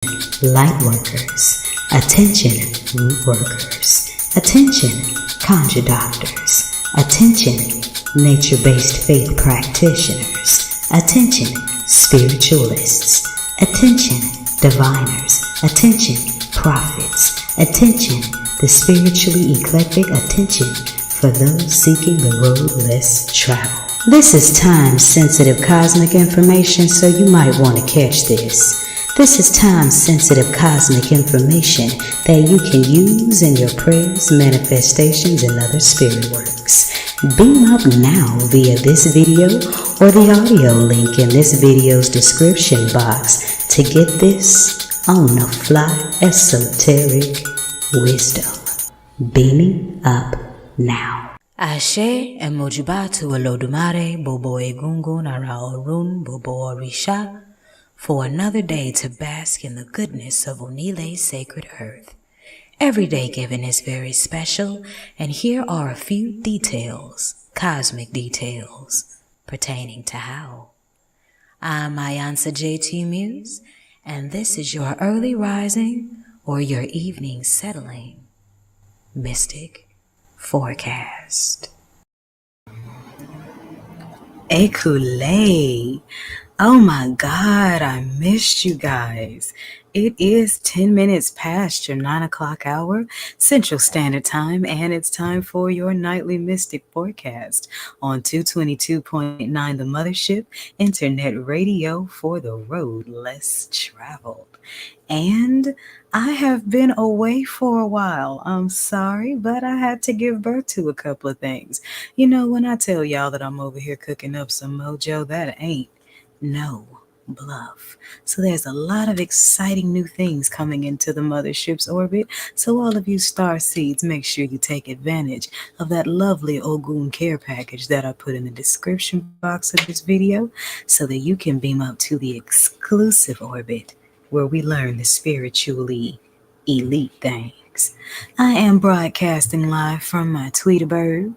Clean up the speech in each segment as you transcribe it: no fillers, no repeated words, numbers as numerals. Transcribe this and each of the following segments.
light workers. Attention, root workers. Attention, conjure doctors. Attention, nature-based faith practitioners. Attention, spiritualists. Attention, diviners. Attention, prophets. Attention, the spiritually eclectic. Attention for those seeking the road less traveled. This is time-sensitive cosmic information, so you might want to catch this. This is time-sensitive cosmic information that you can use in your prayers, manifestations, and other spirit works. Beam up now via this video or the audio link in this video's description box to get this on-the-fly esoteric wisdom. Beaming up now. Ashe emojibatu Olodumare Bobo Egungun Ara Orun Bobo Orisha, for another day to bask in the goodness of Onile's sacred earth. Every day given is very special, and here are a few details, cosmic details, pertaining to how. I'm Ayansa JT Muse, and this is your early rising or your evening settling mystic forecast. Ekule. Oh my God, I missed you guys. It is 10 minutes past your 9 o'clock hour, Central Standard Time, and it's time for your nightly mystic forecast on 222.9 The Mothership, internet radio for the road less traveled. And I have been away for a while. I'm sorry, but I had to give birth to a couple of things. You know, when I tell y'all that I'm over here cooking up some mojo, that ain't no bluff. So there's a lot of exciting new things coming into the mothership's orbit. So all of you star seeds, make sure you take advantage of that lovely Ogun care package that I put in the description box of this video so that you can beam up to the exclusive orbit where we learn the spiritually elite things. I am broadcasting live from my Tweeterberg,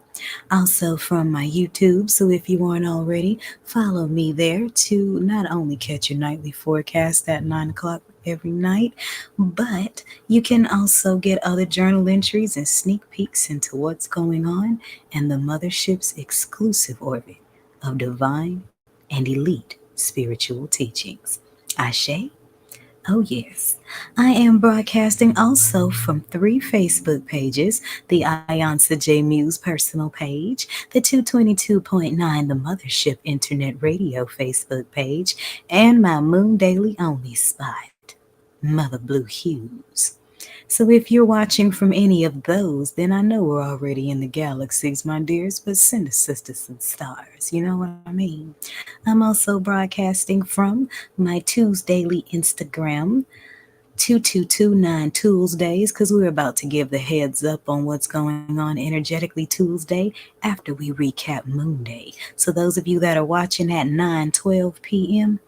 also from my YouTube, so if you aren't already, follow me there to not only catch your nightly forecast at 9 o'clock every night, but you can also get other journal entries and sneak peeks into what's going on in the mothership's exclusive orbit of divine and elite spiritual teachings. Ashe. Oh yes, I am broadcasting also from 3 Facebook pages, the Ayansa J Muse personal page, the 222.9 The Mothership Internet Radio Facebook page, and my Moon Daily only spot, Mother Blue Hues. So if you're watching from any of those, then I know we're already in the galaxies, my dears, but send us sisters some stars, you know what I mean? I'm also broadcasting from my Toolsdaily Instagram, 2229 Toolsdays, because we're about to give the heads up on what's going on energetically Tuesday after we recap Moon Day. So those of you that are watching at 9:12 p.m.,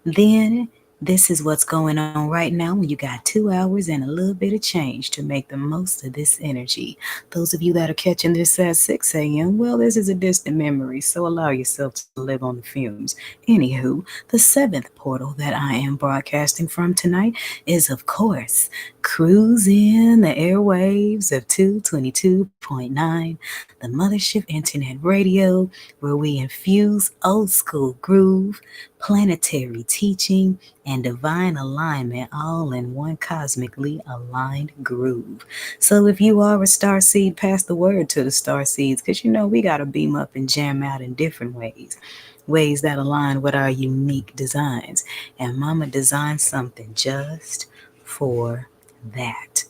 then this is what's going on right now when you got 2 hours and a little bit of change to make the most of this energy. Those of you that are catching this at 6 a.m., well, this is a distant memory, so allow yourself to live on the fumes. Anywho, the 7th portal that I am broadcasting from tonight is, of course, cruising the airwaves of 222.9, the Mothership Internet Radio, where we infuse old school groove, planetary teaching, and divine alignment all in one cosmically aligned groove. So if you are a star seed, pass the word to the star seeds, because you know we got to beam up and jam out in different ways that align with our unique designs. And Mama designed something just for that.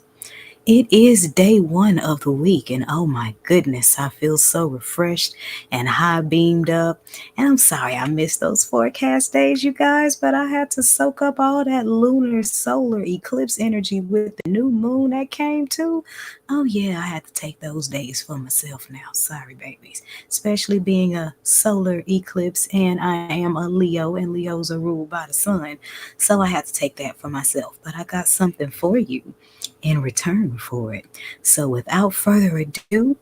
It is day 1 of the week, and oh my goodness, I feel so refreshed and high beamed up. And I'm sorry I missed those forecast days, you guys, but I had to soak up all that lunar solar eclipse energy with the new moon that came too. Oh yeah, I had to take those days for myself now. Sorry, babies. Especially being a solar eclipse, and I am a Leo, and Leos are ruled by the sun. So I had to take that for myself. But I got something for you in return for it. So without further ado,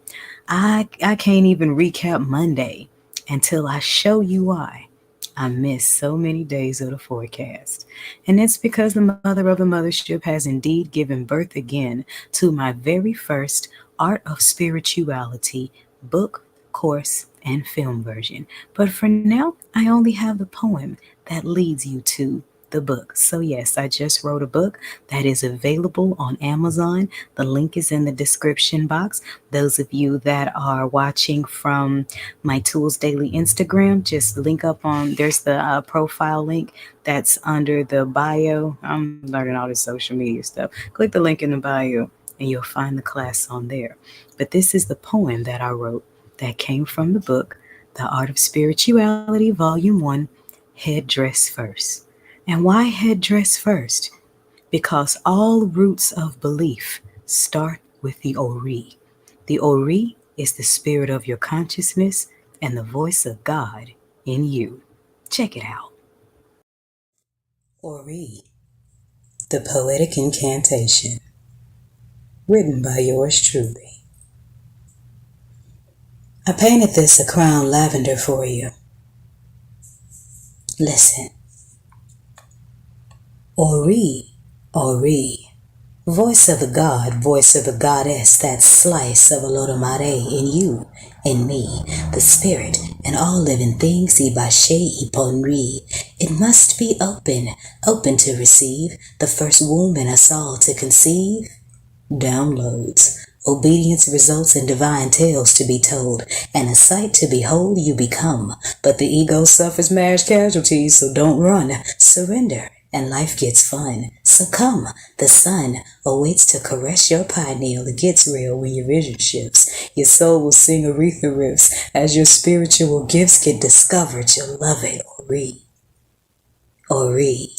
I can't even recap Monday until I show you why I miss so many days of the forecast. And it's because the mother of the mothership has indeed given birth again to my very first Art of Spirituality book, course, and film version. But for now, I only have the poem that leads you to the book. So, yes, I just wrote a book that is available on Amazon. The link is in the description box. Those of you that are watching from my Toolsdaily Instagram, just link up on, there's the profile link that's under the bio. I'm learning all this social media stuff. Click the link in the bio and you'll find the class on there. But this is the poem that I wrote that came from the book, The Art of Spirituality, Volume 1, Headdress First. And why headdress first? Because all roots of belief start with the Ori. The Ori is the spirit of your consciousness and the voice of God in you. Check it out. Ori, the poetic incantation, written by yours truly. I painted this a crown lavender for you. Listen. Ori, Ori, voice of the god, voice of the goddess, that slice of Olodumare in you, in me, the spirit, and all living things, Ibashe Iponri. It must be open, open to receive, the first womb in us all to conceive. Downloads. Obedience results in divine tales to be told, and a sight to behold you become. But the ego suffers marriage casualties, so don't run. Surrender, and life gets fun. So come, the sun awaits to caress your pineal. It gets real when your vision shifts. Your soul will sing Aretha riffs. As your spiritual gifts get discovered, you'll love it. Ori. Ori.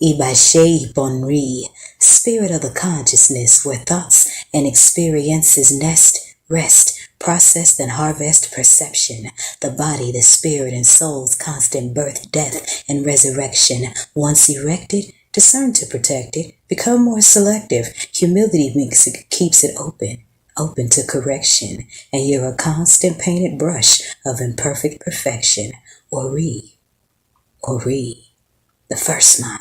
Ibashe Bonri, spirit of the consciousness where thoughts and experiences nest, rest, processed and harvest perception, the body, the spirit and soul's constant birth, death, and resurrection. Once erected, discern to protect it, become more selective. Humility keeps it open, open to correction, and you're a constant painted brush of imperfect perfection. Ori, Ori, the first mind.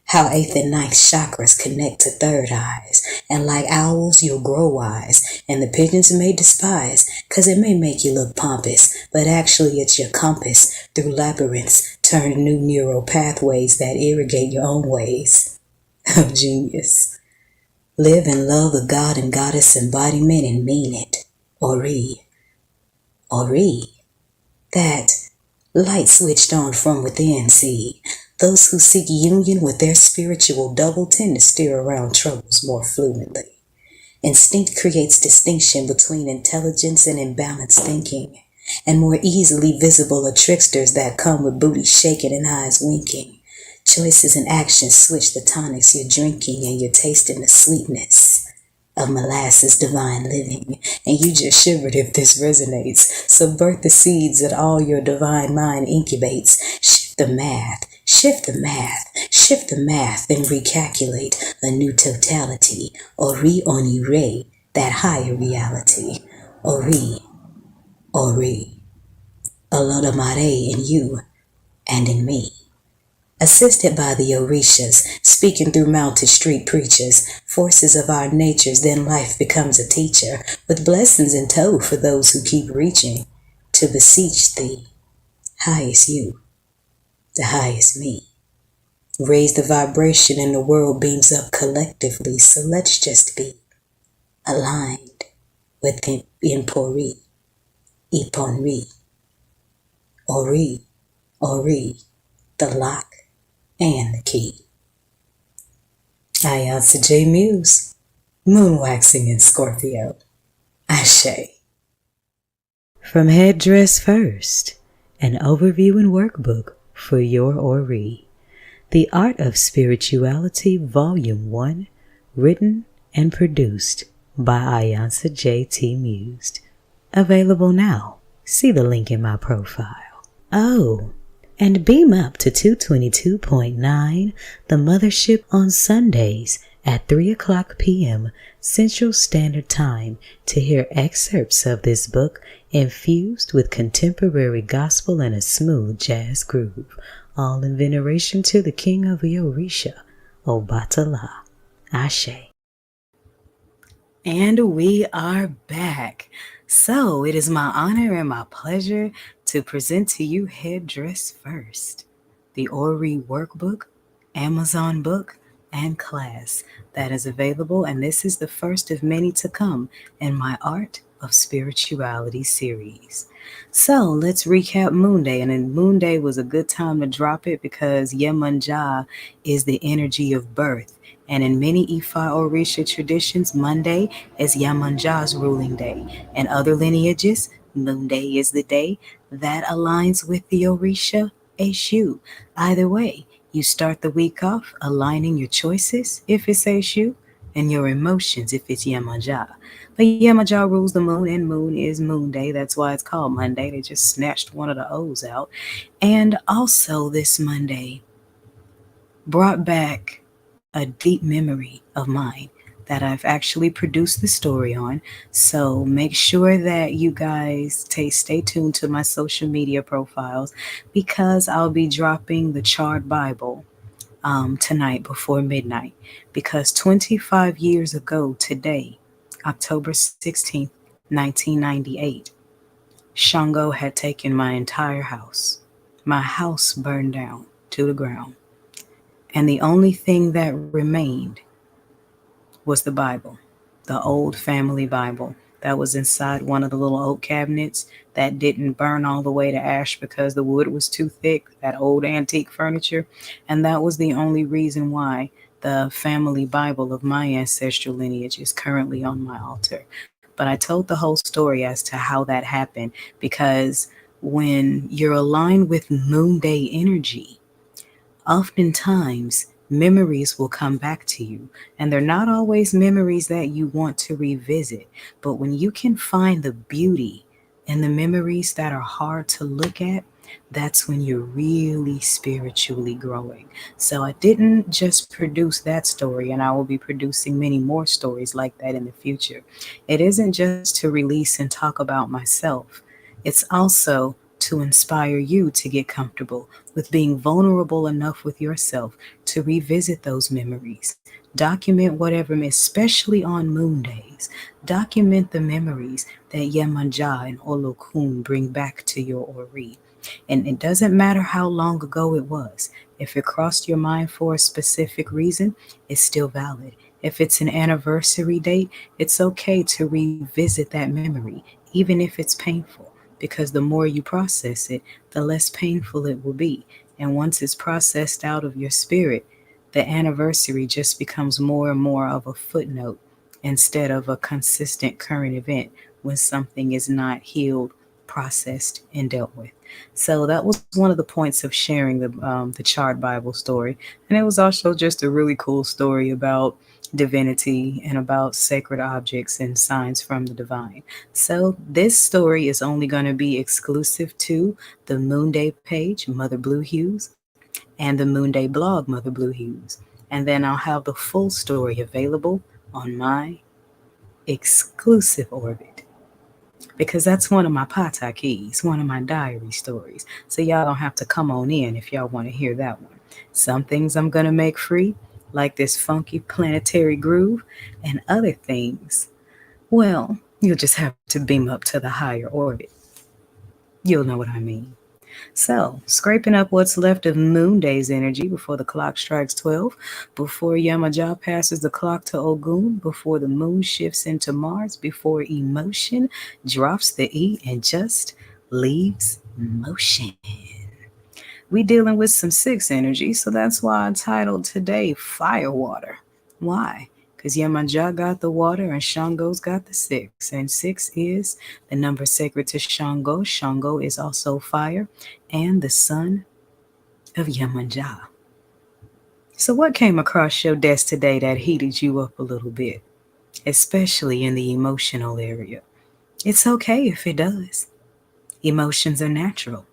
How 8th and 9th chakras connect to third eyes. And like owls, you'll grow wise. And the pigeons may despise, 'cause it may make you look pompous. But actually it's your compass. Through labyrinths, turn new neural pathways that irrigate your own ways. Of genius. Live and love the God and Goddess embodiment and mean it. Ori. Ori. That light switched on from within, see. Those who seek union with their spiritual double tend to steer around troubles more fluently. Instinct creates distinction between intelligence and imbalanced thinking, and more easily visible are tricksters that come with booty shaking and eyes winking. Choices and actions switch the tonics you're drinking, and you're tasting the sweetness of molasses divine living. And you just shivered if this resonates. So birth the seeds that all your divine mind incubates. Shift the math. Shift the math, shift the math, and recalculate a new totality, Ori Onire, that higher reality. Ori, Ori, Olodumare in you and in me. Assisted by the Orishas, speaking through mounted street preachers, forces of our natures, then life becomes a teacher, with blessings in tow for those who keep reaching, to beseech the highest you, the highest me. Raise the vibration and the world beams up collectively, so let's just be aligned with Impori, Iponri, Ori, Ori, the lock and the key. Ayatsa J. Muse, moonwaxing in Scorpio. Ashe. From Headdress First, an overview and workbook for your Ori. The Art of Spirituality, Volume 1, written and produced by Ayatsa J.T. Muse. Available now. See the link in my profile. Oh, and beam up to 222.9, the Mothership on Sundays at 3 o'clock p.m. Central Standard Time to hear excerpts of this book infused with contemporary gospel and a smooth jazz groove, all in veneration to the king of the Orisha, Obatala. Ashe. And we are back. So it is my honor and my pleasure to present to you Headdress First, the Ori workbook, Amazon book, and class that is available, and this is the first of many to come in my Art of Spirituality series. So let's recap Moon Day. And then Moon Day was a good time to drop it because Yemunja is the energy of birth. And in many Ifa Orisha traditions, Monday is Yamanja's ruling day. In other lineages, Moon Day is the day that aligns with the Orisha Eshu. Either way, you start the week off aligning your choices if it's Eshu and your emotions if it's Yemanja. But Yemanja rules the moon, and moon is Moon Day. That's why it's called Monday. They just snatched one of the O's out. And also, this Monday brought back a deep memory of mine that I've actually produced the story on. So make sure that you guys stay tuned to my social media profiles because I'll be dropping the Charred Bible tonight before midnight. Because 25 years ago today, October 16th, 1998, Shango had taken my entire house. My house burned down to the ground. And the only thing that remained was the Bible, the old family Bible that was inside one of the little oak cabinets that didn't burn all the way to ash because the wood was too thick, that old antique furniture. And that was the only reason why the family Bible of my ancestral lineage is currently on my altar. But I told the whole story as to how that happened because when you're aligned with Moon Day energy, oftentimes memories will come back to you, and they're not always memories that you want to revisit. But when you can find the beauty in the memories that are hard to look at, that's when you're really spiritually growing. So I didn't just produce that story, and I will be producing many more stories like that in the future. It isn't just to release and talk about myself, it's also to inspire you to get comfortable with being vulnerable enough with yourself to revisit those memories. Document whatever, especially on moon days. Document the memories that Yemanja and Olokun bring back to your Ori. And it doesn't matter how long ago it was. If it crossed your mind for a specific reason, it's still valid. If it's an anniversary date, it's okay to revisit that memory, even if it's painful, because the more you process it, the less painful it will be. And once it's processed out of your spirit, the anniversary just becomes more and more of a footnote instead of a consistent current event when something is not healed, processed, and dealt with. So that was one of the points of sharing the Charred Bible story, and it was also just a really cool story about divinity and about sacred objects and signs from the divine. So this story is only going to be exclusive to the Moon Day page, Mother Blue Hues, and the Moon Day blog, Mother Blue Hues. And then I'll have the full story available on my exclusive orbit because that's one of my pata keys, one of my diary stories. So y'all don't have to come on in if y'all want to hear that one. Some things I'm going to make free, like this funky planetary groove, and other things, well, you'll just have to beam up to the higher orbit. You'll know what I mean. So, scraping up what's left of Moon Day's energy before the clock strikes 12, before Yamaja passes the clock to Ogun, before the moon shifts into Mars, before emotion drops the E and just leaves motion. We dealing with some six energy, so that's why I titled today FireWater. Why? Because Yamanja got the water and Shango's got the six. And six is the number sacred to Shango. Shango is also fire and the son of Yamanja. So, what came across your desk today that heated you up a little bit, especially in the emotional area? It's okay if it does. Emotions are natural.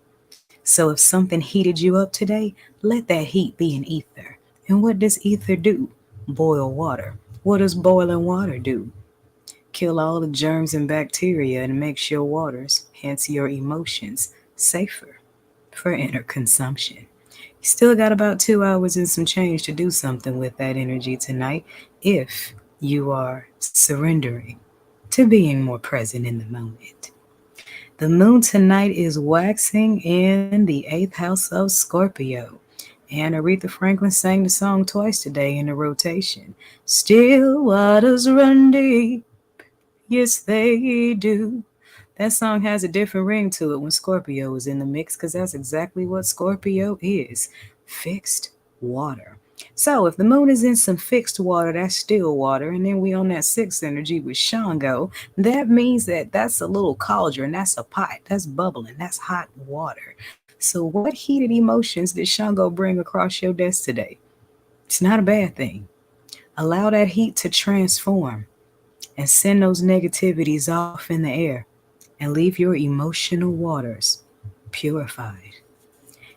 So, if something heated you up today, let that heat be an ether. And what does ether do? Boil water. What does boiling water do? kill all the germs and bacteria, and makes your waters, hence your emotions, safer for inner consumption. You still got about 2 hours and some change to do something with that energy tonight if you are surrendering to being more present in the moment. The moon tonight is waxing in the eighth house of Scorpio. And Aretha Franklin sang the song twice today in a rotation. Still waters run deep. Yes, they do. That song has a different ring to it when Scorpio is in the mix because that's exactly what Scorpio is, fixed water. So if the moon is in some fixed water, that's still water, and then we on that sixth energy with Shango, that means that that's a little cauldron, that's a pot, that's bubbling, that's hot water. So what heated emotions did Shango bring across your desk today? It's not a bad thing. Allow that heat to transform and send those negativities off in the air and leave your emotional waters purified.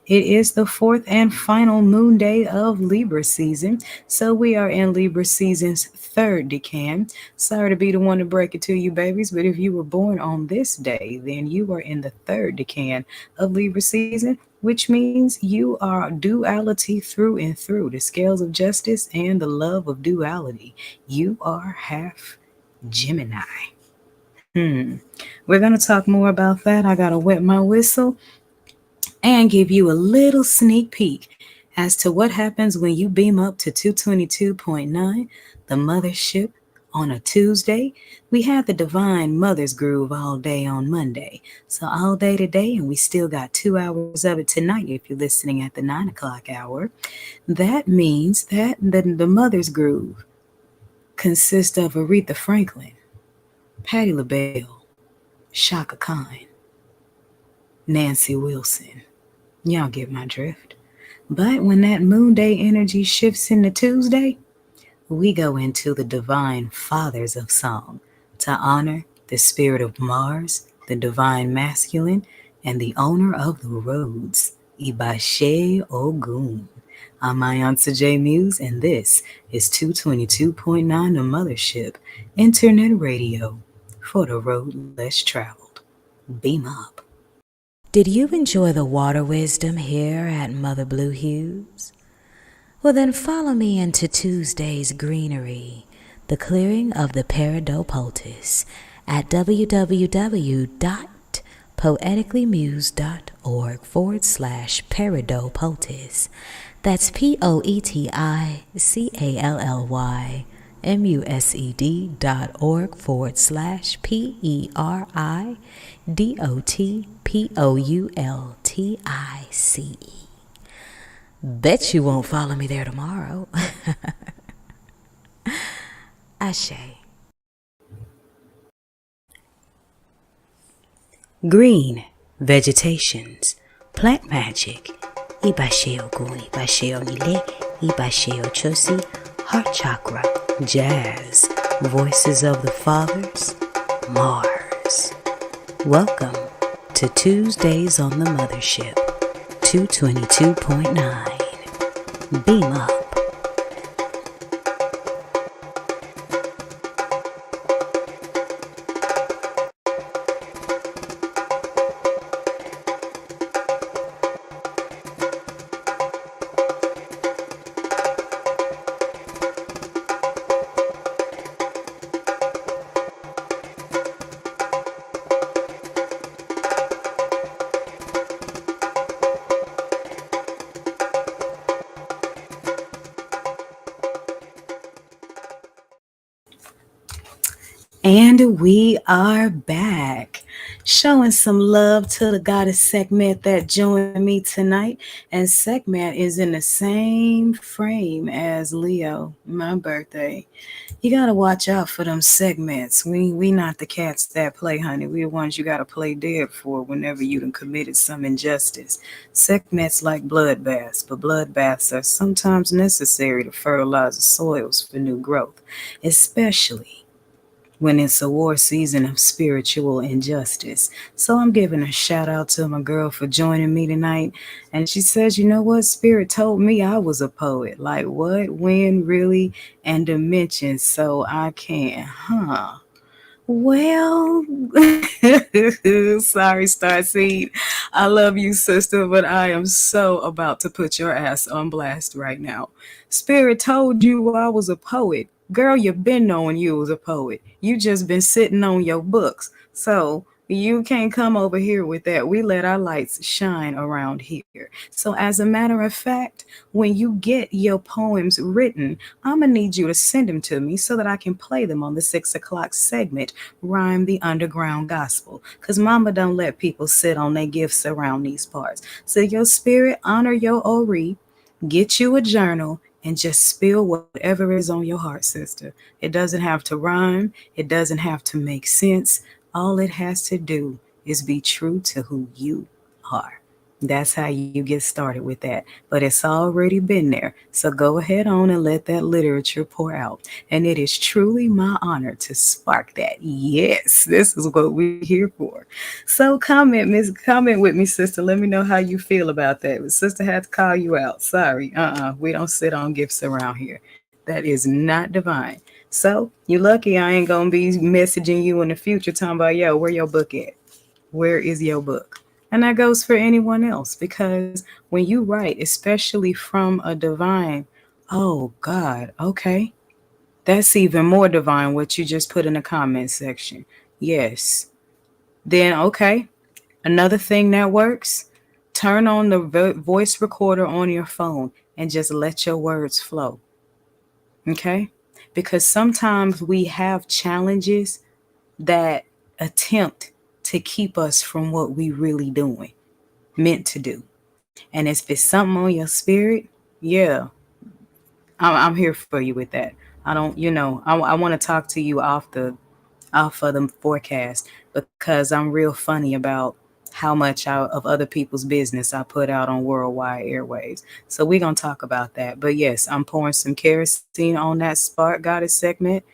It is the fourth and final moon day of Libra season, so we are in Libra season's third decan. Sorry to be the one to break it to you, babies, but if you were born on this day, then you are in the third decan of Libra season, which means you are duality through and through, the scales of justice and the love of duality. You are half Gemini. We're going to talk more about that. I got to wet my whistle and give you a little sneak peek as to what happens when you beam up to 222.9, the mothership, on a Tuesday. We had the divine mother's groove all day on Monday. So all day today, and we still got 2 hours of it tonight if you're listening at the 9 o'clock hour. That means that the mother's groove consists of Aretha Franklin, Patti LaBelle, Shaka Khan, Nancy Wilson. Y'all get my drift. But when that moon day energy shifts into Tuesday, we go into the divine fathers of song to honor the spirit of Mars, the divine masculine, and the owner of the roads, Ibashe Ogun. I'm Ayansa J. Muse, and this is 222.9 The Mothership, Internet Radio for the road less traveled. Beam up. Did you enjoy the water wisdom here at Mother Blue Hues? Well, then follow me into Tuesday's greenery, the clearing of the Peridopoultice, at www.poeticallymuse.org/Peridopoultice. That's POETICALYMUSED.org/PERIDOPOULTICE. Bet you won't follow me there tomorrow. Ashe. Green vegetations, plant magic, Ibashe Ogun, Ibashe Onile, Ibashe Ochosi, heart chakra, jazz, voices of the fathers, Mars. Welcome to Tuesdays on the Mothership, 222.9. Beam up. And we are back, showing some love to the goddess Sekhmet that joined me tonight. And Sekhmet is in the same frame as Leo, my birthday. You gotta watch out for them segments. We not the cats that play, honey. We the ones you gotta play dead for whenever you done committed some injustice. Segments like bloodbaths, but bloodbaths are sometimes necessary to fertilize the soils for new growth, especially when it's a war season of spiritual injustice. So I'm giving a shout out to my girl for joining me tonight. And she says, you know what? Spirit told me I was a poet. Like what, when, really, and dimensions. So I can, Well, sorry, Starseed. I love you, sister, but I am so about to put your ass on blast right now. Spirit told you I was a poet. Girl, you been knowing you was a poet. You just been sitting on your books. So you can't come over here with that. We let our lights shine around here. So, as a matter of fact, when you get your poems written, I'm gonna need you to send them to me so that I can play them on the 6 o'clock segment, Rhyme the Underground Gospel. Because Mama don't let people sit on their gifts around these parts. So, your spirit, honor your Ori, get you a journal, and just spill whatever is on your heart, sister. It doesn't have to rhyme, it doesn't have to make sense. All it has to do is be true to who you are. That's how you get started with that. But it's already been there. So go ahead on and let that literature pour out. And it is truly my honor to spark that. Yes, this is what we're here for. So comment with me, sister. Let me know how you feel about that. Sister had to call you out. Sorry. We don't sit on gifts around here. That is not divine. So you lucky I ain't gonna be messaging you in the future talking about, yo, where your book at? Where is your book? And that goes for anyone else because when you write, especially from a divine, oh God, okay, that's even more divine what you just put in the comment section. Yes. Then, okay, another thing that works, turn on the voice recorder on your phone and just let your words flow. Okay? Because sometimes we have challenges that attempt to keep us from what we really doing, meant to do. And if it's something on your spirit, yeah, I'm here for you with that. I don't, I want to talk to you off of the forecast because I'm real funny about how much of other people's business I put out on worldwide airwaves. So we're gonna talk about that. But yes, I'm pouring some kerosene on that Spark Goddess segment.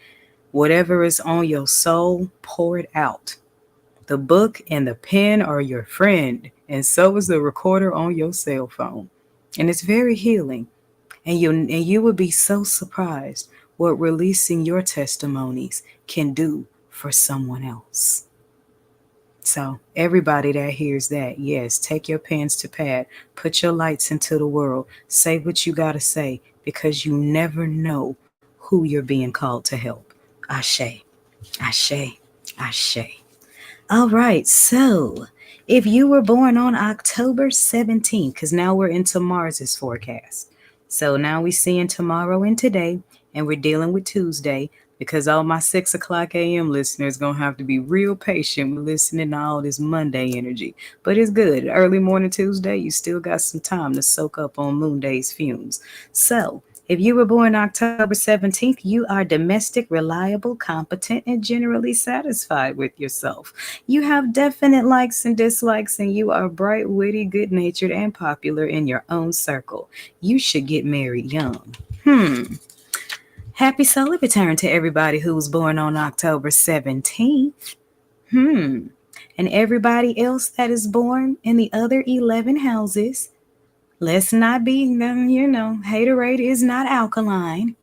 Whatever is on your soul, pour it out. The book and the pen are your friend, and so is the recorder on your cell phone. And it's very healing. And you will be so surprised what releasing your testimonies can do for someone else. So, everybody that hears that, yes, take your pens to pad, put your lights into the world, say what you got to say because you never know who you're being called to help. Ashe, ashe, ashe. All right, so if you were born on October 17th, because now we're into Mars's forecast. So now we're seeing tomorrow and today, and we're dealing with Tuesday, because all my 6 o'clock a.m. listeners gonna have to be real patient with listening to all this Monday energy. But it's good. Early morning Tuesday, you still got some time to soak up on Moon Day's fumes. So if you were born October 17th, you are domestic, reliable, competent, and generally satisfied with yourself. You have definite likes and dislikes, and you are bright, witty, good natured, and popular in your own circle. You should get married young. Happy solar return to everybody who was born on October 17th. And everybody else that is born in the other 11 houses. Let's not be, haterade is not alkaline.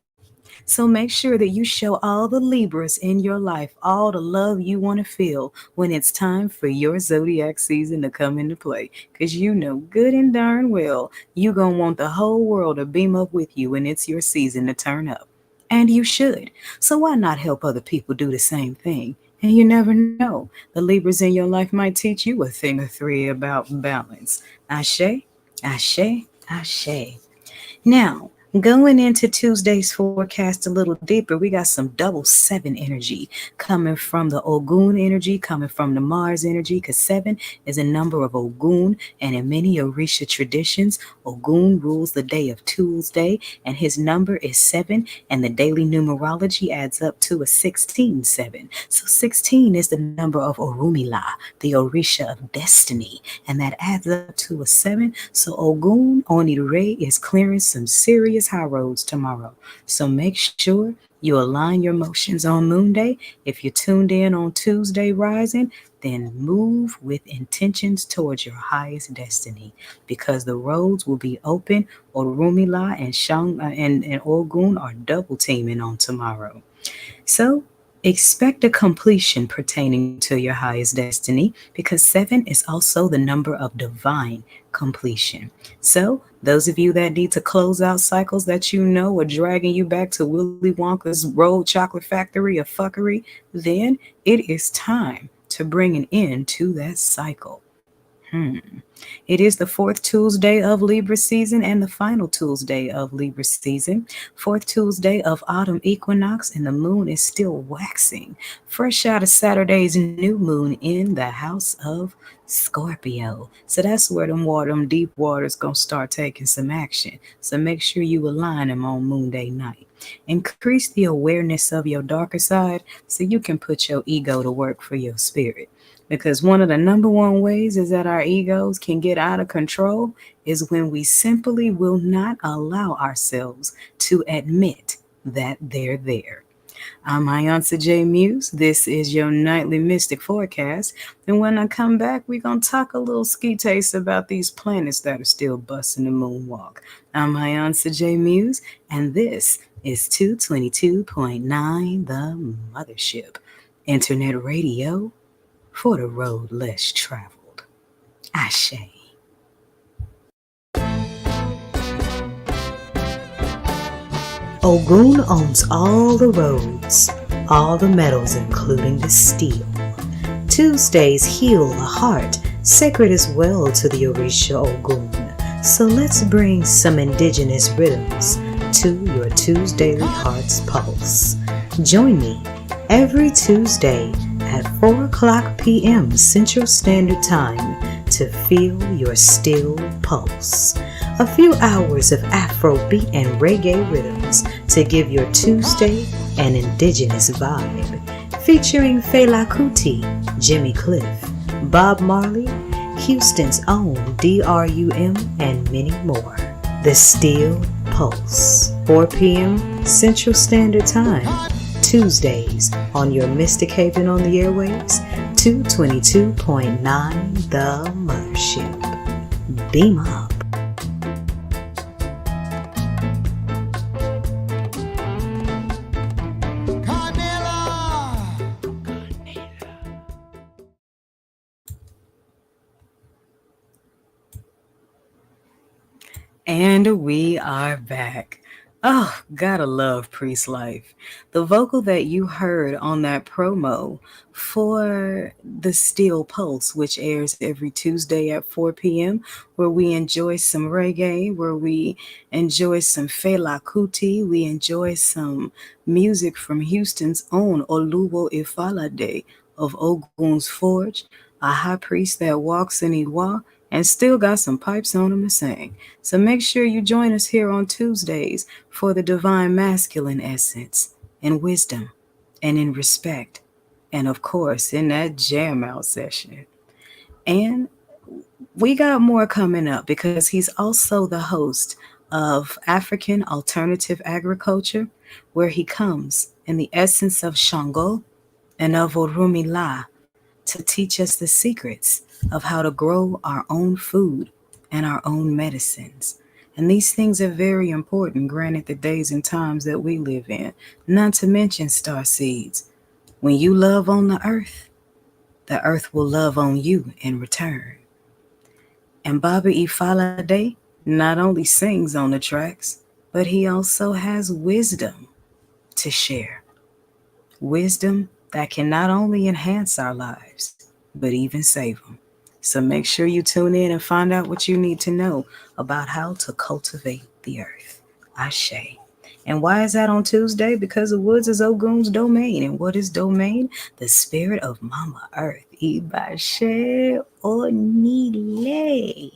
So make sure that you show all the Libras in your life all the love you want to feel when it's time for your zodiac season to come into play. Because you know good and darn well you going to want the whole world to beam up with you when it's your season to turn up. And you should. So why not help other people do the same thing? And you never know. The Libras in your life might teach you a thing or three about balance. Ashe, ashe, ashe. Now, going into Tuesday's forecast a little deeper, we got some double seven energy coming from the Ogun energy, coming from the Mars energy, because seven is a number of Ogun, and in many Orisha traditions, Ogun rules the day of Tuesday, and his number is seven, and the daily numerology adds up to a 16-7. So 16 is the number of Orumila, the Orisha of destiny, and that adds up to a 7. So Ogun Onire is clearing some serious high roads tomorrow. So make sure you align your motions on Moon Day. If you're tuned in on Tuesday rising, then move with intentions towards your highest destiny because the roads will be open. Orumila and Ogun are double teaming on tomorrow. So Expect a completion pertaining to your highest destiny because 7 is also the number of divine completion. So, those of you that need to close out cycles that you know are dragging you back to Willy Wonka's road chocolate factory of fuckery, then it is time to bring an end to that cycle. It is the fourth Tuesday of Libra season and the final Tuesday of Libra season. Fourth Tuesday of autumn equinox, and the moon is still waxing. Fresh out of Saturday's new moon in the house of Scorpio. So that's where them deep waters gonna start taking some action. So make sure you align them on Moon Day night. Increase the awareness of your darker side so you can put your ego to work for your spirit. Because one of the number one ways is that our egos can get out of control is when we simply will not allow ourselves to admit that they're there. I'm Ayanta J. Muse. This is your nightly mystic forecast. And when I come back, we're going to talk a little ski taste about these planets that are still busting the moonwalk. I'm Ayanta J. Muse, and this is 222.9 The Mothership. Internet radio for the road less traveled. Ashe. Ogun owns all the roads, all the metals including the steel. Tuesdays heal the heart, sacred as well to the Orisha Ogun. So let's bring some indigenous rhythms to your Tuesdaily Heart's Pulse. Join me every Tuesday at 4 o'clock p.m. Central Standard Time to feel your still pulse. A few hours of Afrobeat and reggae rhythms to give your Tuesday an indigenous vibe. Featuring Fela Kuti, Jimmy Cliff, Bob Marley, Houston's own DRUM, and many more. The Steel Pulse, 4 p.m. Central Standard Time. Tuesdays on your Mystic Haven on the airwaves, 222.9 The Mothership. Beam up. And we are back. Oh, gotta love Priest Life. The vocal that you heard on that promo for the Steel Pulse, which airs every Tuesday at 4 p.m., where we enjoy some reggae, where we enjoy some Fela Kuti, we enjoy some music from Houston's own Oluwo Ifalade of Ogun's Forge, a high priest that walks in Iwa and still got some pipes on him to sing. So make sure you join us here on Tuesdays for the divine masculine essence and wisdom and in respect. And of course, in that jam out session. And we got more coming up because he's also the host of African Alternative Agriculture, where he comes in the essence of Shango and of Orumila to teach us the secrets of how to grow our own food and our own medicines. And these things are very important, granted the days and times that we live in, not to mention star seeds. When you love on the earth will love on you in return. And Baba Ifalade not only sings on the tracks, but he also has wisdom to share. Wisdom that can not only enhance our lives, but even save them. So make sure you tune in and find out what you need to know about how to cultivate the earth. Ashe. And why is that on Tuesday? Because the woods is Ogun's domain. And what is domain? The spirit of Mama Earth. Ibashe Onile.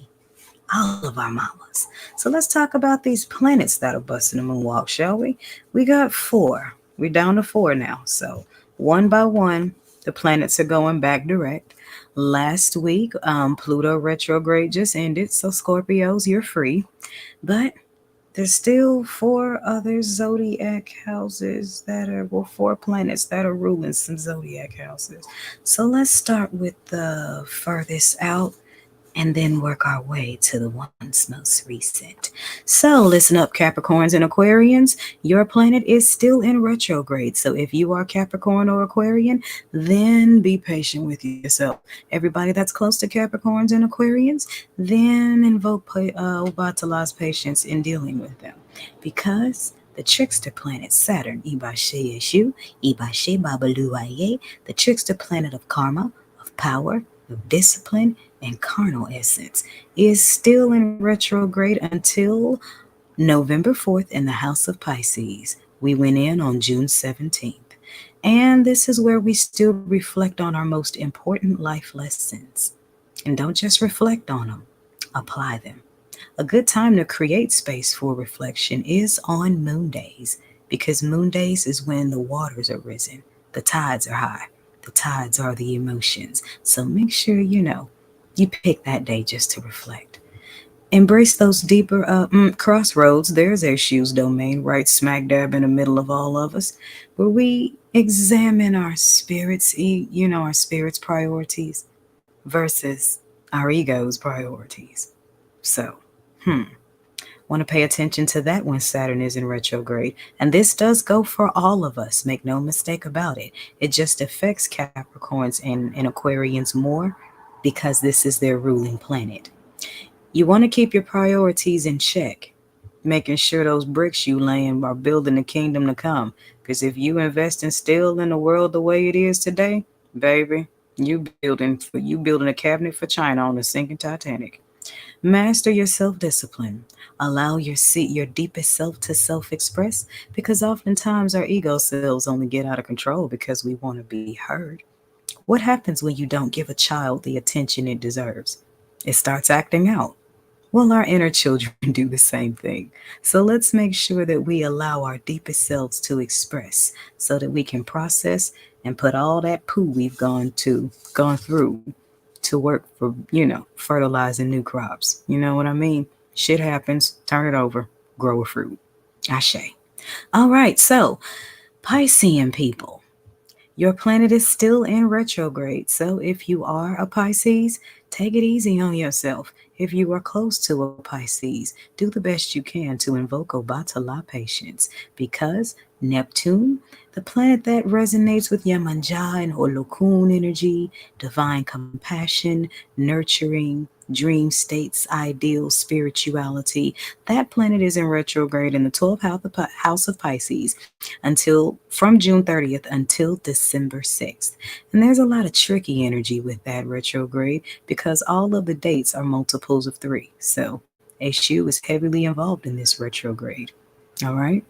All of our mamas. So let's talk about these planets that are busting the moonwalk, shall we? We got 4. We're down to 4 now. So one by one, the planets are going back direct. Last week, Pluto retrograde just ended. So Scorpios, you're free. But there's still 4 other zodiac houses that are, well, 4 planets that are ruling some zodiac houses. So let's start with the furthest out. and then work our way to the ones most recent. So, listen up, Capricorns and Aquarians. Your planet is still in retrograde. So, if you are Capricorn or Aquarian, then be patient with yourself. Everybody that's close to Capricorns and Aquarians, then invoke Obatala's patience in dealing with them. Because the trickster planet Saturn, Ibashe Yeshu, Ibashe Babaluaye, the trickster planet of karma, of power, of discipline, and carnal essence, is still in retrograde until November 4th in the House of Pisces. We went in on June 17th. And this is where we still reflect on our most important life lessons. And don't just reflect on them, apply them. A good time to create space for reflection is on moon days, because moon days is when the waters are risen, the tides are high, the tides are the emotions. So make sure you pick that day just to reflect. Embrace those deeper crossroads. There's a shoes domain right smack dab in the middle of all of us, where we examine our spirits, our spirits' priorities versus our ego's priorities. So, want to pay attention to that when Saturn is in retrograde. And this does go for all of us, make no mistake about it. It just affects Capricorns and Aquarians more because this is their ruling planet. You want to keep your priorities in check, making sure those bricks you laying are building the kingdom to come. Because if you invest in still in the world the way it is today, baby, you building a cabinet for China on the sinking Titanic. Master your self-discipline. Allow your deepest self to self-express, because oftentimes our ego selves only get out of control because we want to be heard. What happens when you don't give a child the attention it deserves? It starts acting out. Well, our inner children do the same thing. So let's make sure that we allow our deepest selves to express so that we can process and put all that poo we've gone through to work for, fertilizing new crops. You know what I mean? Shit happens, turn it over, grow a fruit. Ashe. All right, so Piscean people, your planet is still in retrograde, so if you are a Pisces, take it easy on yourself. If you are close to a Pisces, do the best you can to invoke Obatala patience, because Neptune, the planet that resonates with Yamanja and Holokun energy, divine compassion, nurturing, dream states, ideal spirituality, that planet is in retrograde in the 12th house of Pisces until from June 30th until December 6th. And there's a lot of tricky energy with that retrograde because all of the dates are multiples of three. So Eshu is heavily involved in this retrograde. All right.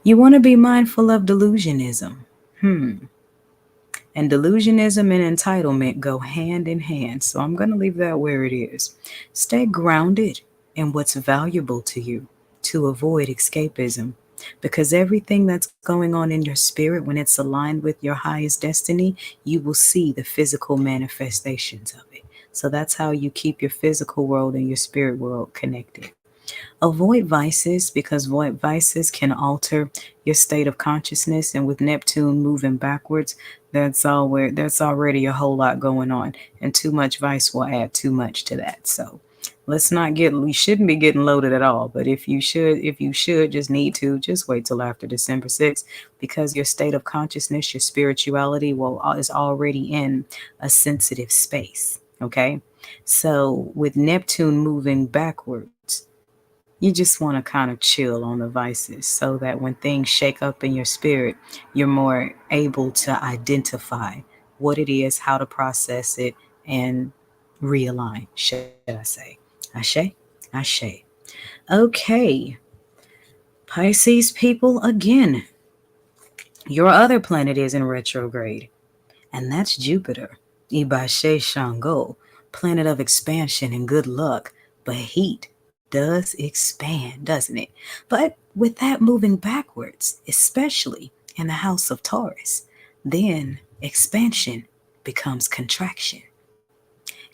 You want to be mindful of delusionism. Hmm. And delusionism and entitlement go hand in hand. So I'm going to leave that where it is. Stay grounded in what's valuable to you to avoid escapism. Because everything that's going on in your spirit, when it's aligned with your highest destiny, you will see the physical manifestations of it. So that's how you keep your physical world and your spirit world connected. Avoid vices, because vices can alter your state of consciousness, and with Neptune moving backwards, that's already a whole lot going on, and too much vice will add too much to that. So we shouldn't be getting loaded at all, but if you should just need to, just wait till after December 6th, because your state of consciousness, your spirituality is already in a sensitive space. Okay, so with Neptune moving backwards, you just want to kind of chill on the vices so that when things shake up in your spirit, you're more able to identify what it is, how to process it, and realign, should I say. Ashe? Ashe. Okay, Pisces people, again, your other planet is in retrograde, and that's Jupiter, Ibashe Shango, planet of expansion and good luck. But heat does expand, doesn't it? But with that moving backwards, especially in the house of Taurus, then expansion becomes contraction.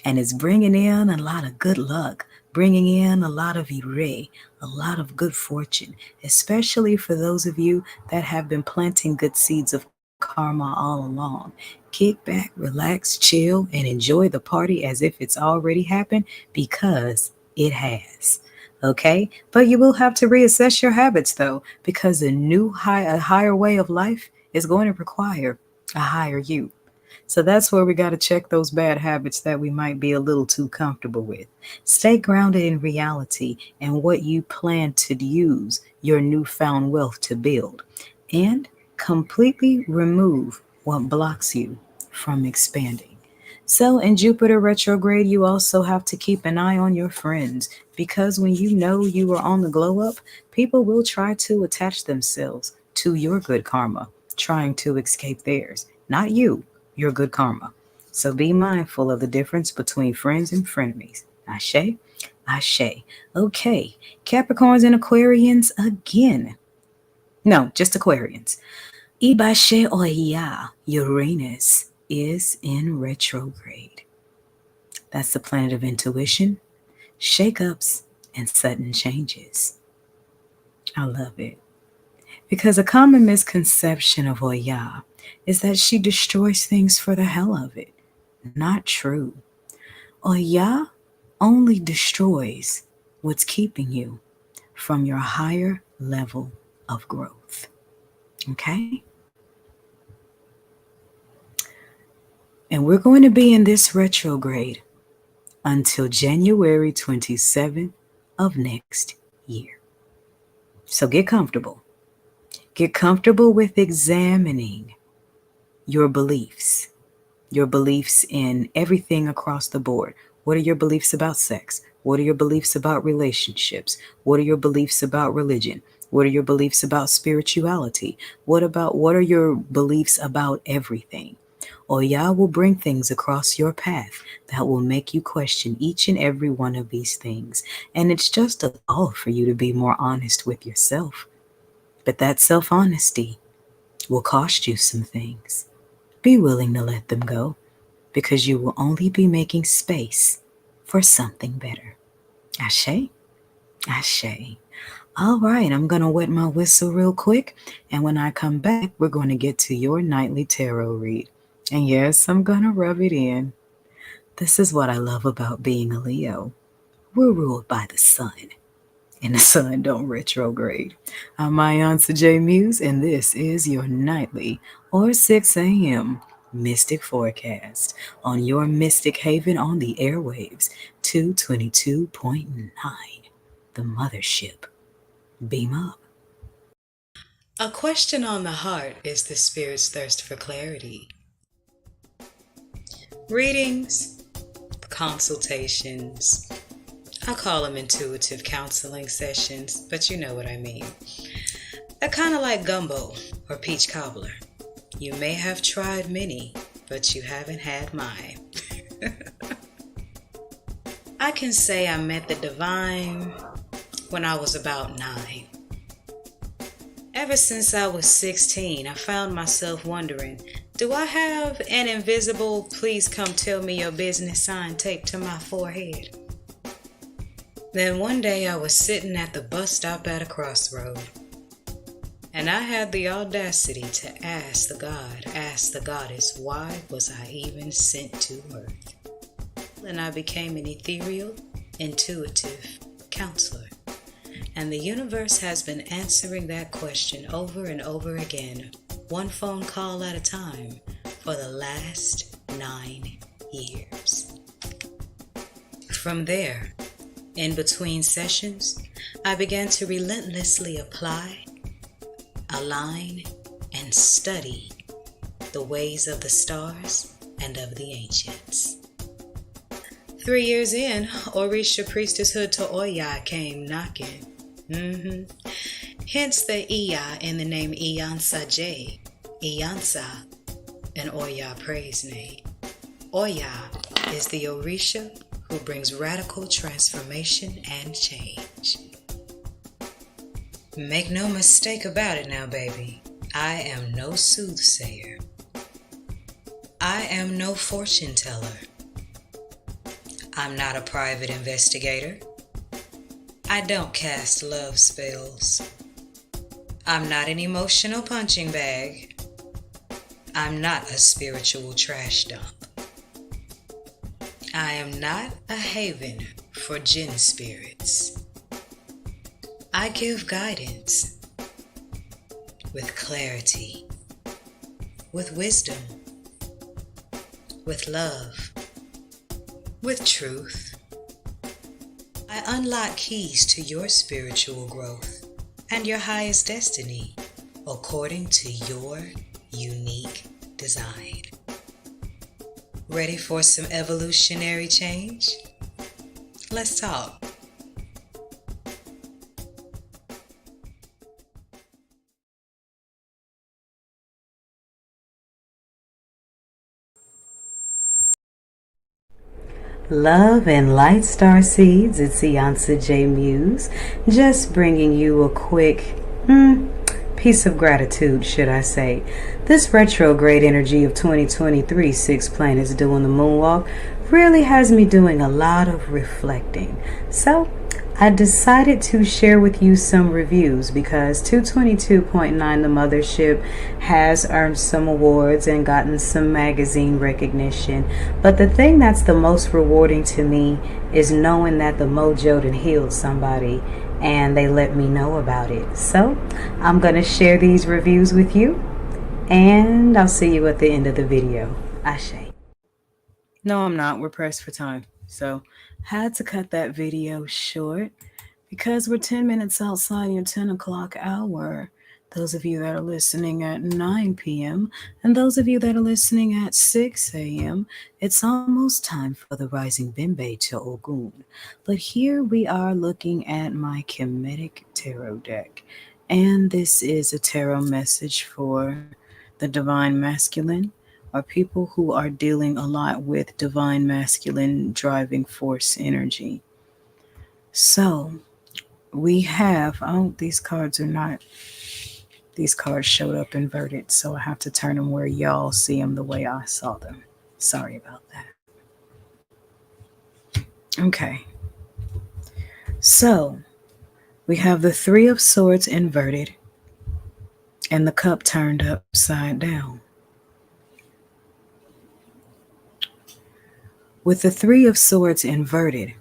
And it's bringing in a lot of good luck, bringing in a lot of ire, a lot of good fortune, especially for those of you that have been planting good seeds of karma karma all along. Kick back, relax, chill, and enjoy the party as if it's already happened because it has. Okay? But you will have to reassess your habits though, because a higher way of life is going to require a higher you. So that's where we got to check those bad habits that we might be a little too comfortable with. Stay grounded in reality and what you plan to use your newfound wealth to build. And completely remove what blocks you from expanding. So, in Jupiter retrograde, you also have to keep an eye on your friends because when you know you are on the glow up, people will try to attach themselves to your good karma, trying to escape theirs. Not you, your good karma. So be mindful of the difference between friends and frenemies. Ashe? Ashe. Okay, Capricorns and Aquarians again. No, just Aquarians. Ibashe Oya, Uranus is in retrograde. That's the planet of intuition, shakeups, and sudden changes. I love it. Because a common misconception of Oya is that she destroys things for the hell of it. Not true. Oya only destroys what's keeping you from your higher level of growth. Okay? And we're going to be in this retrograde until January 27th of next year. So get comfortable. Get comfortable with examining your beliefs in everything across the board. What are your beliefs about sex? What are your beliefs about relationships? What are your beliefs about religion? What are your beliefs about spirituality? What are your beliefs about everything? Oya will bring things across your path that will make you question each and every one of these things. And it's just a call for you to be more honest with yourself. But that self-honesty will cost you some things. Be willing to let them go because you will only be making space for something better. Ashe? Ashe. All right, I'm going to wet my whistle real quick. And when I come back, we're going to get to your nightly tarot read. And yes, I'm going to rub it in. This is what I love about being a Leo. We're ruled by the sun, and the sun don't retrograde. I'm Mayansa J. Muse, and this is your nightly, or 6 a.m., Mystic Forecast on your Mystic Haven on the airwaves, 222.9, the Mothership. Beam up. A question on the heart is the spirit's thirst for clarity. Readings, consultations, I call them intuitive counseling sessions, but you know what I mean. They're kind of like gumbo or peach cobbler. You may have tried many, but you haven't had mine. I can say I met the divine when I was about 9. Ever since I was 16, I found myself wondering, do I have an invisible "please come tell me your business" sign taped to my forehead? Then one day I was sitting at the bus stop at a crossroad, and I had the audacity to ask the goddess, why was I even sent to earth? And I became an ethereal, intuitive counselor. And the universe has been answering that question over and over again, one phone call at a time, for the last 9 years. From there, in between sessions, I began to relentlessly apply, align, and study the ways of the stars and of the ancients. 3 years in, Orisha priestesshood to Oya came knocking. Hence the Iya in the name Iyansa J, Iyansa, an Oya praise name. Oya is the Orisha who brings radical transformation and change. Make no mistake about it now, baby. I am no soothsayer. I am no fortune teller. I'm not a private investigator. I don't cast love spells. I'm not an emotional punching bag. I'm not a spiritual trash dump. I am not a haven for jinn spirits. I give guidance with clarity, with wisdom, with love, with truth. I unlock keys to your spiritual growth and your highest destiny according to your unique design. Ready for some evolutionary change? Let's talk. Love and light star seeds, it's Iansa J. Muse, just bringing you a quick piece of gratitude, should I say. This retrograde energy of 2023, 6 planets doing the moonwalk, really has me doing a lot of reflecting. So I decided to share with you some reviews because 222.9 The Mothership has earned some awards and gotten some magazine recognition. But the thing that's the most rewarding to me is knowing that the mojo done healed somebody and they let me know about it. So I'm going to share these reviews with you and I'll see you at the end of the video. Ashe. No, I'm not. We're pressed for time. So had to cut that video short because we're 10 minutes outside your 10 o'clock hour. Those of you that are listening at 9 p.m. and those of you that are listening at 6 a.m., it's almost time for the rising Bimbe to Ogun. But here we are looking at my Kemetic Tarot deck. And this is a tarot message for the Divine Masculine, or people who are dealing a lot with Divine Masculine driving force energy. So we have, these cards showed up inverted, so I have to turn them where y'all see them the way I saw them. Sorry about that. Okay. So we have the Three of Swords inverted and the cup turned upside down. With the Three of Swords inverted,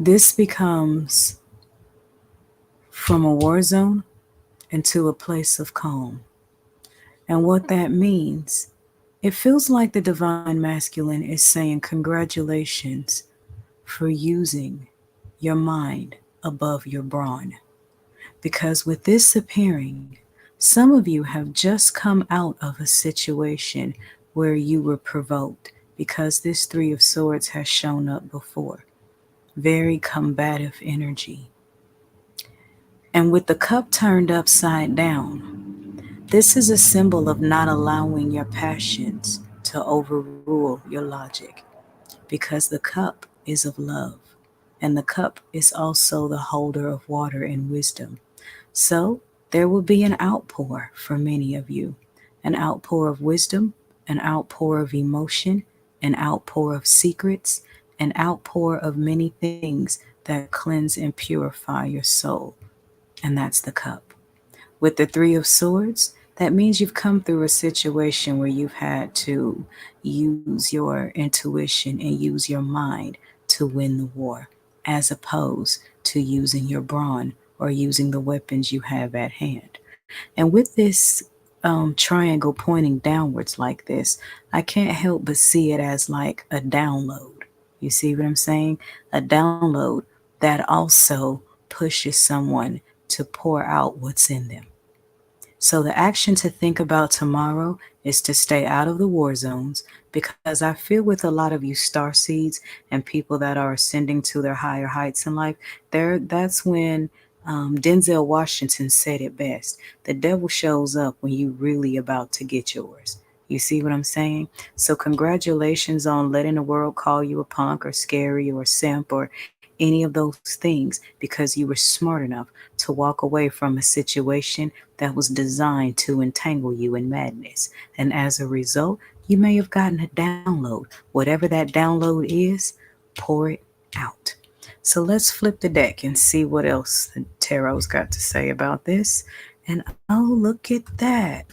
this becomes from a war zone into a place of calm. And what that means, it feels like the Divine Masculine is saying congratulations for using your mind above your brawn. Because with this appearing, some of you have just come out of a situation where you were provoked because this Three of Swords has shown up before. Very combative energy. And with the cup turned upside down, this is a symbol of not allowing your passions to overrule your logic, because the cup is of love, and the cup is also the holder of water and wisdom. So there will be an outpour for many of you, an outpour of wisdom, an outpour of emotion, an outpour of secrets, an outpour of many things that cleanse and purify your soul. And that's the cup. With the Three of Swords, that means you've come through a situation where you've had to use your intuition and use your mind to win the war, as opposed to using your brawn or using the weapons you have at hand. And with this triangle pointing downwards like this, I can't help but see it as like a download. You see what I'm saying? A download that also pushes someone to pour out what's in them. So the action to think about tomorrow is to stay out of the war zones, because I feel with a lot of you starseeds and people that are ascending to their higher heights in life, that's when Denzel Washington said it best. The devil shows up when you really about to get yours. You see what I'm saying? So congratulations on letting the world call you a punk or scary or simp or any of those things, because you were smart enough to walk away from a situation that was designed to entangle you in madness. And as a result, you may have gotten a download. Whatever that download is, pour it out. So let's flip the deck and see what else the tarot's got to say about this. And oh, look at that.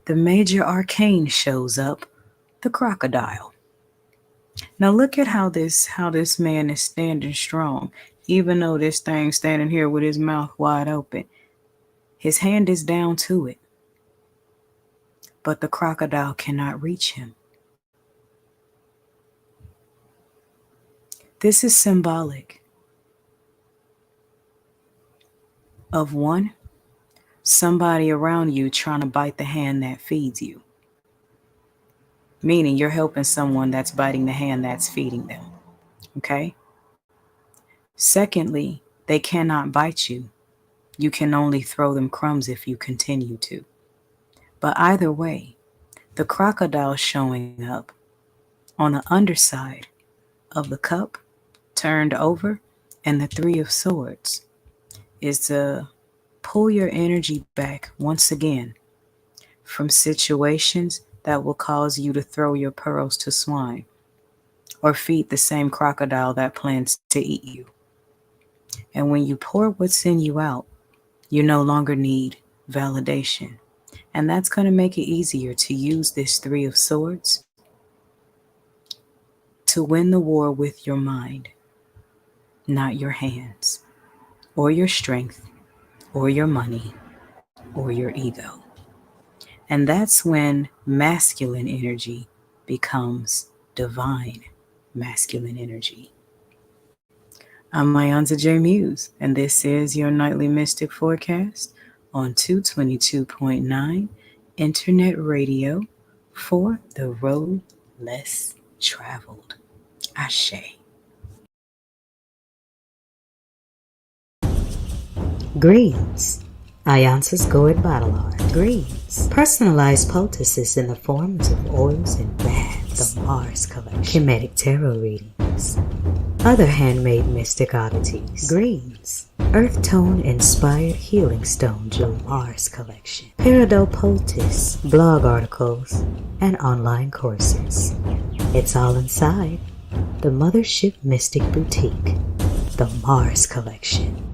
The major arcane shows up, the crocodile. Now look at how this man is standing strong. Even though this thing's standing here with his mouth wide open, his hand is down to it. But the crocodile cannot reach him. This is symbolic of one, somebody around you trying to bite the hand that feeds you. Meaning you're helping someone that's biting the hand that's feeding them. Okay? Secondly, they cannot bite you. You can only throw them crumbs if you continue to. But either way, the crocodile showing up on the underside of the cup turned over and the Three of Swords is to pull your energy back once again from situations that will cause you to throw your pearls to swine or feed the same crocodile that plans to eat you. And when you pour what's in you out, you no longer need validation. And that's going to make it easier to use this Three of Swords to win the war with your mind, not your hands, or your strength, or your money, or your ego. And that's when masculine energy becomes divine masculine energy. I'm Mayonza J. Muse, and this is your Nightly Mystic Forecast on 222.9 Internet Radio for the road less traveled. Ashe. Greens. Iance's Gourd Bottle Art. Greens. Personalized poultices in the forms of oils and baths. The Mars Collection. Kemetic Tarot Readings. Other handmade mystic oddities. Greens. Earth Tone Inspired Healing Stone Jewel. Mars Collection. Peridot Poultice. Blog articles. And online courses. It's all inside the Mothership Mystic Boutique. The Mars Collection.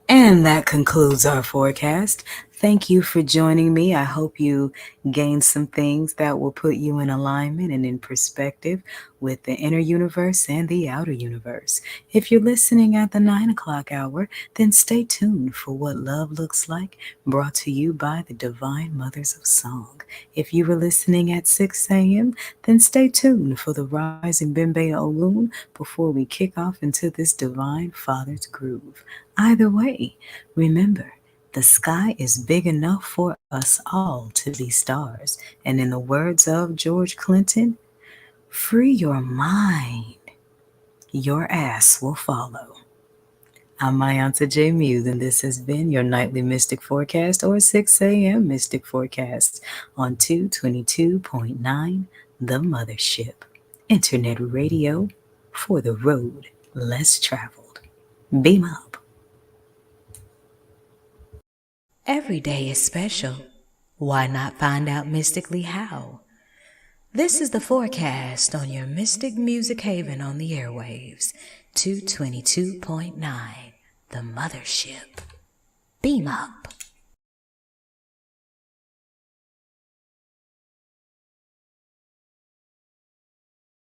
And that concludes our forecast. Thank you for joining me. I hope you gained some things that will put you in alignment and in perspective with the inner universe and the outer universe. If you're listening at the 9 o'clock hour, then stay tuned for What Love Looks Like, brought to you by the Divine Mothers of Song. If you were listening at 6 a.m., then stay tuned for the Rising Bembe Ogun before we kick off into this Divine Father's groove. Either way, remember, the sky is big enough for us all to be stars. And in the words of George Clinton, free your mind. Your ass will follow. I'm Mayonza J. Muse, and this has been your Nightly Mystic Forecast, or 6 a.m. Mystic Forecast on 222.9 The Mothership. Internet radio for the road less traveled. Beam up. Every day is special. Why not find out mystically how? This is the forecast on your Mystic Music Haven on the airwaves, 222.9, The Mothership. Beam up.